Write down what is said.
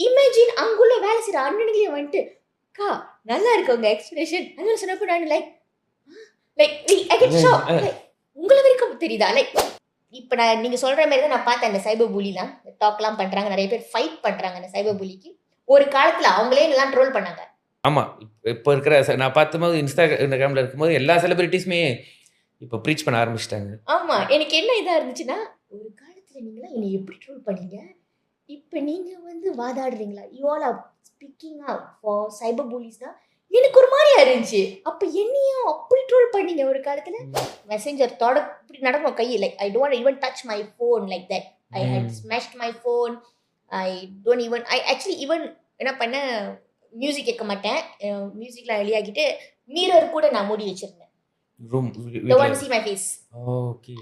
Imagine அங்குள்ள வேலை செய்யற அண்ணனுங்களே வந்துட்டு அக்கா நல்லா இருக்கு உங்க எக்ஸ்பிரஷன் அதனால சொன்னப்போ நான் லைக் ஐ கெட் ஷாக் உங்களை வரைக்கும் தெரியுதா லைக் இப்போ நான் நீங்க சொல்ற மாதிரி தான் நான் பார்த்தேன் அந்த சைபர் புலிலாம் டாக்லாம் பண்றாங்க நிறைய பேர் ஃபைட் பண்றாங்க அந்த சைபர் புலிக்கு ஒரு காலத்துல அவங்களே எல்லாம் ட்ரோல் பண்ணாங்க ஆமா இப்போ இருக்கிற நான் பார்க்கும்போது இன்ஸ்டாகிராம்ல இருக்கும்போது எல்லா செலிபிரிட்டிஸுமே இப்போ ப்ரீச் பண்ண ஆரம்பிச்சிட்டாங்க. ஆமா எனக்கு என்ன இதா இருந்துச்சுன்னா ஒரு காலத்துல நீங்களா என்னை எப்படி ட்ரோல் பண்ணீங்க இப்போ நீங்க வந்து வாதாடுறீங்களா you all are speaking up for cyber புலிஸ்னா எனக்கு ஒரு மாதிரியா இருந்துச்சு அப்ப என்னையும் அப்படி ட்ரோல் பண்ணீங்க ஒரு காலத்துல மெசேஞ்சர் தொட இப்படி நடக்கும் கை like I don't even touch my phone like that I hate smashed my phone I don't even I actually even என்ன பண்ண மியூசிக் கேட்க மாட்டேன் மியூசிக்ல வெளியாகிட்டு மிரர் கூட நான் மூடி வச்சிருந்தேன் room don't want to see my face okay.